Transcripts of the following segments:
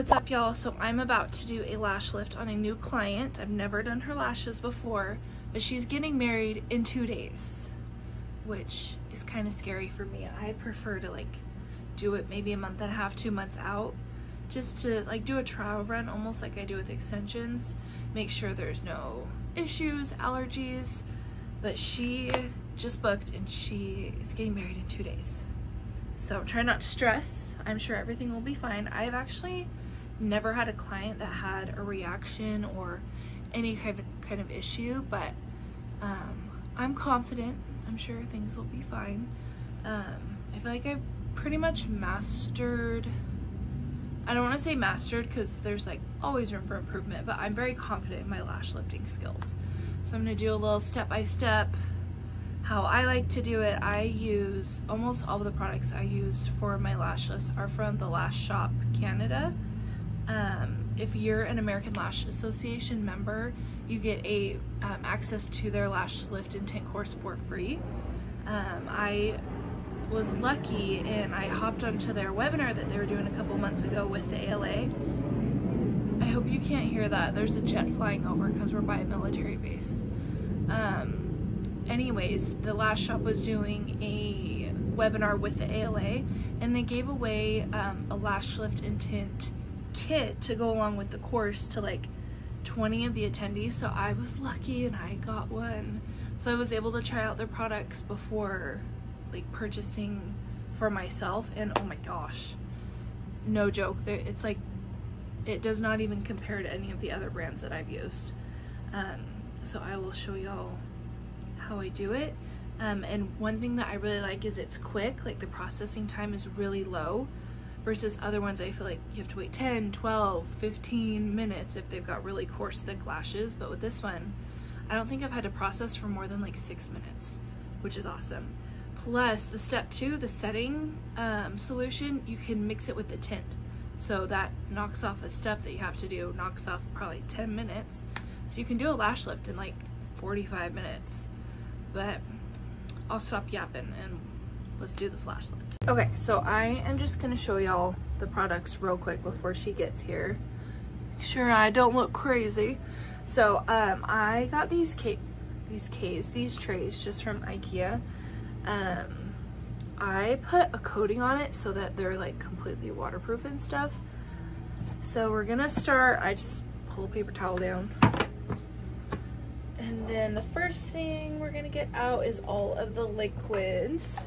What's up, y'all? So I'm about to do a lash lift on a new client. I've never done her lashes before, but she's getting married in 2 days, which is kind of scary for me. I prefer to like do it maybe a month and a half, 2 months out, just to like do a trial run, almost like I do with extensions, make sure there's no issues, allergies. But she just booked and she is getting married in 2 days. So I'm trying not to stress. I'm sure everything will be fine. I've actually never had a client that had a reaction or any kind of issue, but I'm confident. I'm sure things will be fine. I feel like I've pretty much mastered, I don't want to say mastered because there's like always room for improvement, but I'm very confident in my lash lifting skills. So I'm going to do a little step-by-step how I like to do it. I use almost all of the products I use for my lash lifts are from the Lash Shop Canada. If you're an American Lash Association member, you get a access to their lash lift and tint course for free. I was lucky and I hopped onto their webinar that they were doing a couple months ago with the ALA. I hope you can't hear that. There's a jet flying over because we're by a military base. Anyways, the Lash Shop was doing a webinar with the ALA and they gave away a lash lift and tint kit to go along with the course to like 20 of the attendees. So I was lucky and I got one. So I was able to try out their products before like purchasing for myself, and oh my gosh, no joke, it's like it does not even compare to any of the other brands that I've used. So I will show y'all how I do it. And one thing that I really like is it's quick, like the processing time is really low versus other ones I feel like you have to wait 10, 12, 15 minutes if they've got really coarse thick lashes. But with this one, I don't think I've had to process for more than like 6 minutes, which is awesome. Plus the step 2, the setting solution, you can mix it with the tint. So that knocks off a step that you have to do, knocks off probably 10 minutes. So you can do a lash lift in like 45 minutes. But I'll stop yapping and let's do this lash lift. Okay, so I am just gonna show y'all the products real quick before she gets here. Make sure I don't look crazy. So I got these trays just from IKEA. I put a coating on it so that they're like completely waterproof and stuff. So we're gonna start, I just pull a paper towel down. And then the first thing we're gonna get out is all of the liquids.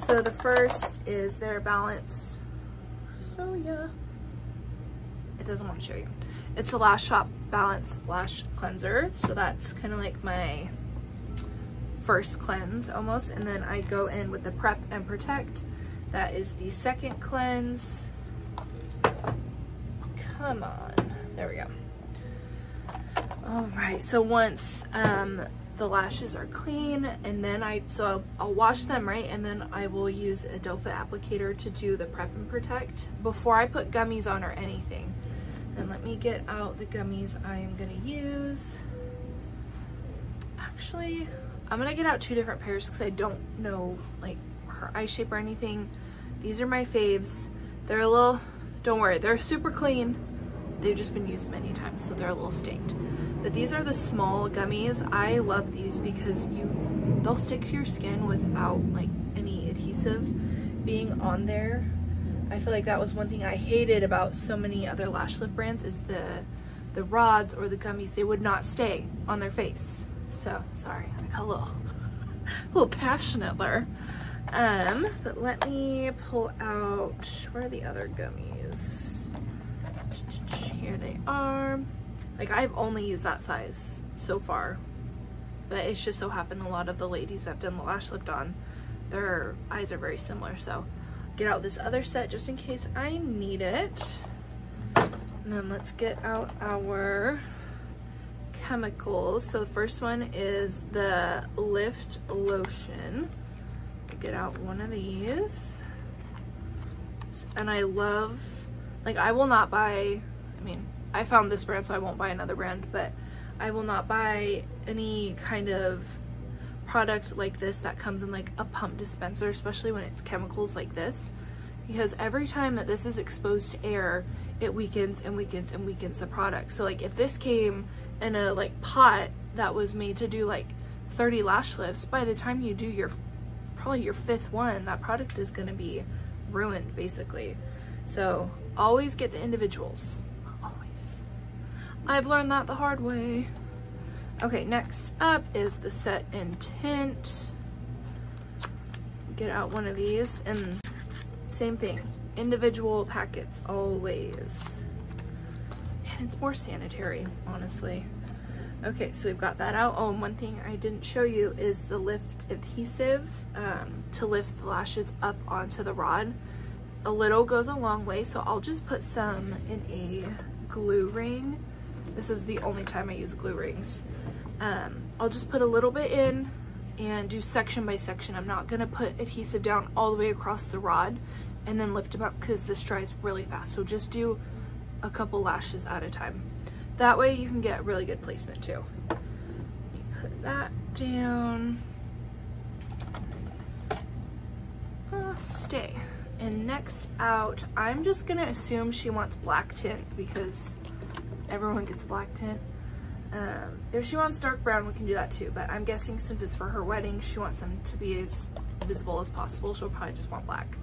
So the first is their Balance. So yeah, it doesn't want to show you. It's the Lash Shop Balance Lash Cleanser. So that's kind of like my first cleanse almost. And then I go in with the Prep and Protect. That is the second cleanse. Come on, there we go. All right, so once the lashes are clean, and then I'll wash them, right? And then I will use a doe foot applicator to do the Prep and Protect before I put gummies on or anything. Then let me get out the gummies I am gonna use. Actually, I'm gonna get out 2 different pairs because I don't know like her eye shape or anything. These are my faves. They're a little, don't worry, they're super clean. They've just been used many times, so they're a little stained. But these are the small gummies. I love these because they'll stick to your skin without like any adhesive being on there. I feel like that was one thing I hated about so many other lash lift brands is the rods or the gummies, they would not stay on their face. So sorry, I got a little passionate there. But let me pull out, where are the other gummies? Here they are. Like I've only used that size so far, but it's just so happened a lot of the ladies I've done the lash lift on, their eyes are very similar. So get out this other set just in case I need it. And then let's get out our chemicals. So the first one is the Lift Lotion. Get out one of these. And I love, like I will not buy, I mean, I found this brand so I won't buy another brand, but I will not buy any kind of product like this that comes in like a pump dispenser, especially when it's chemicals like this, because every time that this is exposed to air, it weakens and weakens and weakens the product. So like if this came in a like pot that was made to do like 30 lash lifts, by the time you do your probably your 5th one, that product is going to be ruined basically. So always get the individuals, always. I've learned that the hard way. Okay, next up is the set and tint. Get out one of these, and same thing, individual packets always, and it's more sanitary, honestly. Okay, so we've got that out. Oh, and one thing I didn't show you is the lift adhesive to lift the lashes up onto the rod. A little goes a long way, so I'll just put some in a glue ring. This is the only time I use glue rings. I'll just put a little bit in and do section by section. I'm not gonna put adhesive down all the way across the rod and then lift them up because this dries really fast. So just do a couple lashes at a time. That way you can get really good placement too. Let me put that down. Stay. And next out, I'm just gonna assume she wants black tint because everyone gets black tint. If she wants dark brown, we can do that too, but I'm guessing since it's for her wedding, she wants them to be as visible as possible. She'll probably just want black.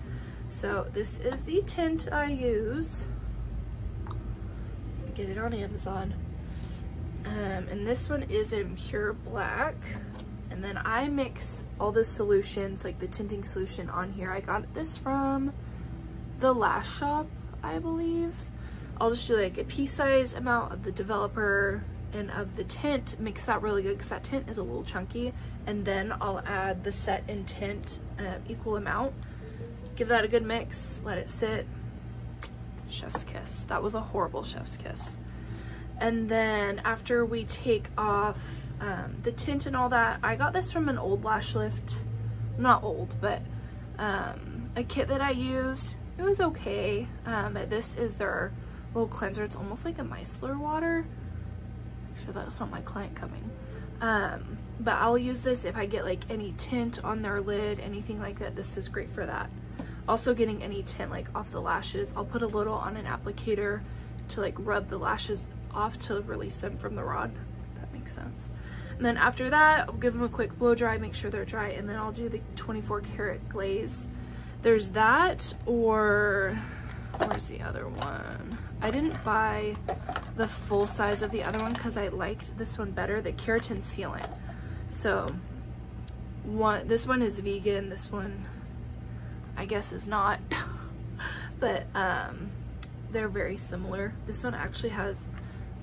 So this is the tint I use. Get it on Amazon. And this one is in pure black. And then I mix all the solutions, like the tinting solution on here. I got this from the Lash shop, I believe. I'll just do like a pea-size amount of the developer and of the tint, mix that really good because that tint is a little chunky, and then I'll add the set and tint equal amount. Give that a good mix, let it sit. Chef's kiss. That was a horrible chef's kiss. And then after we take off the tint and all that, I got this from an old lash lift, not old, but a kit that I used. It was okay. This is their little cleanser. It's almost like a micellar water. Sure that's not my client coming. But I'll use this if I get like any tint on their lid, anything like that. This is great for that. Also getting any tint like off the lashes, I'll put a little on an applicator to like rub the lashes off to release them from the rod. That makes sense. And then after that, I'll give them a quick blow dry, make sure they're dry, and then I'll do the 24 karat glaze. There's that, or where's the other one? I didn't buy the full size of the other one because I liked this one better, the keratin sealant. So this one is vegan, this one I guess is not, but they're very similar. This one actually has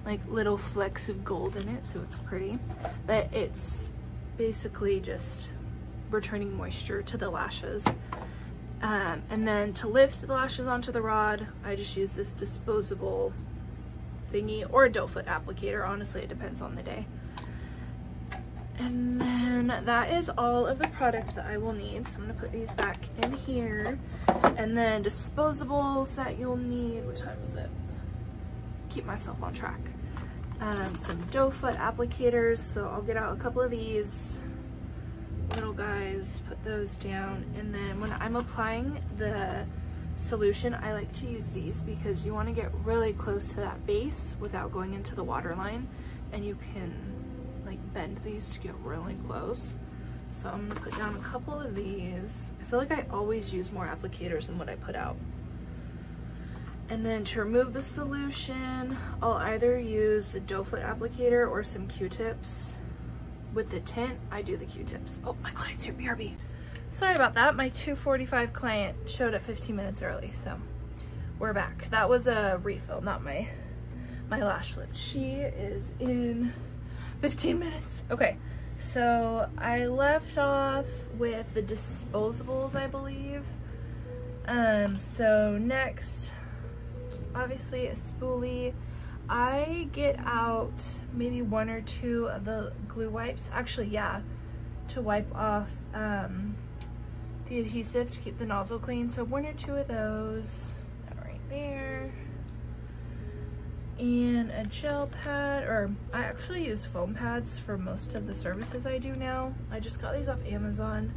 like little flecks of gold in it, so it's pretty, but it's basically just returning moisture to the lashes. And then to lift the lashes onto the rod, I just use this disposable thingy or a doe foot applicator. Honestly, it depends on the day. And then that is all of the product that I will need. So I'm gonna put these back in here. And then disposables that you'll need, what time is it? Keep myself on track. Some doe foot applicators. So I'll get out a couple of these little guys, put those down, and then when I'm applying the solution, I like to use these because you want to get really close to that base without going into the water line, and you can like bend these to get really close. So I'm gonna put down a couple of these. I feel like I always use more applicators than what I put out. And then to remove the solution, I'll either use the doe foot applicator or some Q-tips. With the tint, I do the Q-tips. Oh, my client's here, BRB. Sorry about that. My 2:45 client showed up 15 minutes early, so we're back. That was a refill, not my lash lift. She is in 15 minutes. Okay, so I left off with the disposables, I believe. So next, obviously a spoolie. I get out maybe 1 or 2 of the glue wipes, actually yeah, to wipe off the adhesive to keep the nozzle clean. So 1 or 2 of those, right there. And a gel pad, or I actually use foam pads for most of the services I do now. I just got these off Amazon.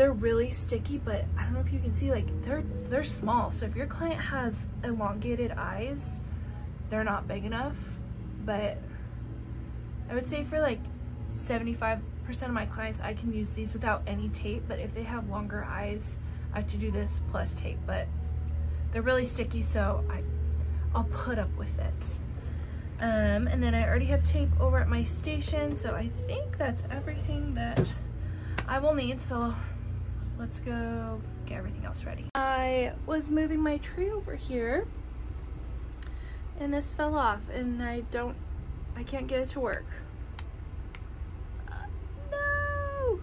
they're really sticky, but I don't know if you can see, like they're small. So if your client has elongated eyes, they're not big enough. But I would say for like 75% of my clients, I can use these without any tape. But if they have longer eyes, I have to do this plus tape. But they're really sticky, so I'll put up with it. And then I already have tape over at my station, so I think that's everything that I will need. So let's go get everything else ready. I was moving my tree over here and this fell off, and I can't get it to work. No!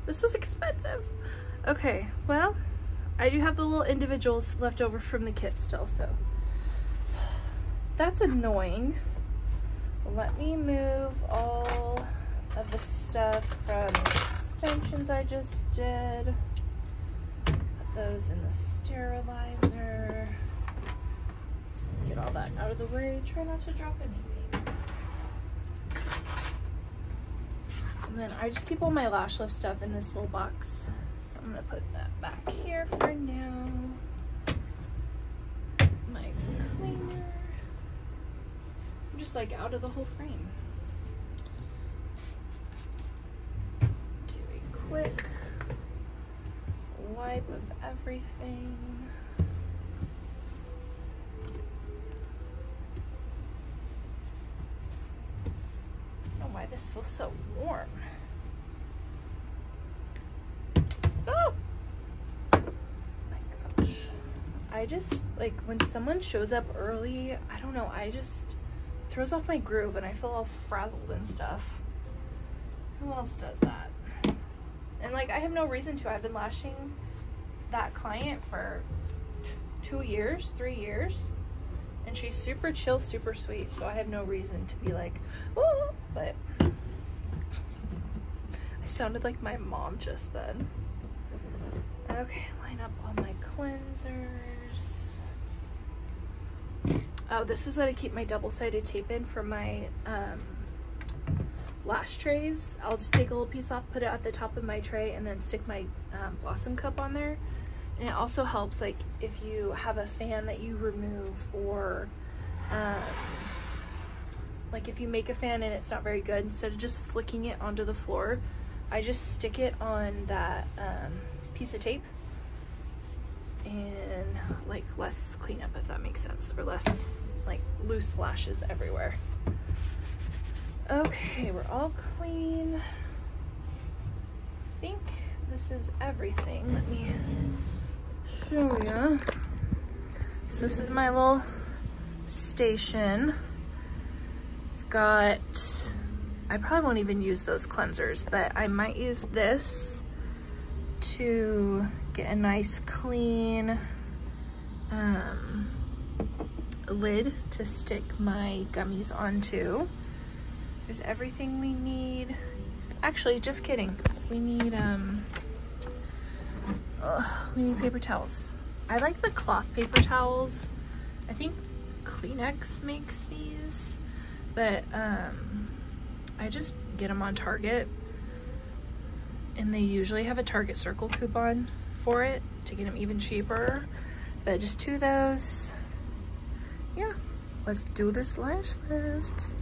This was expensive. Okay, well, I do have the little individuals left over from the kit still, so that's annoying. Let me move all of the stuff from the extensions I just did. Put those in the sterilizer. Just get all that out of the way. Try not to drop anything. And then I just keep all my lash lift stuff in this little box. So I'm gonna put that back here for now. My cleaner. I'm just like out of the whole frame. Do a quick wipe of everything. I don't know why this feels so warm. Oh my gosh. I just, like, when someone shows up early, I don't know, throws off my groove and I feel all frazzled and stuff. Who else does that? And like, I have no reason to. I've been lashing that client for 2 years, 3 years, and she's super chill, super sweet, so I have no reason to be like, oh, but I sounded like my mom just then. Okay, line up all my cleansers. Oh, this is what I keep my double-sided tape in for my lash trays. I'll just take a little piece off, put it at the top of my tray, and then stick my Blossom cup on there. And it also helps, like, if you have a fan that you remove, or like if you make a fan and it's not very good, instead of just flicking it onto the floor, I just stick it on that piece of tape, and like less cleanup, if that makes sense, or less like loose lashes everywhere. Okay, we're all clean. I think this is everything. Let me show you. So this is my little station. I've got, I probably won't even use those cleansers, but I might use this to get a nice clean lid to stick my gummies onto. There's everything we need. Actually, just kidding. We need paper towels. I like the cloth paper towels. I think Kleenex makes these, but I just get them on Target, and they usually have a Target Circle coupon for it to get them even cheaper. But just 2 of those. Yeah, let's do this lash lift.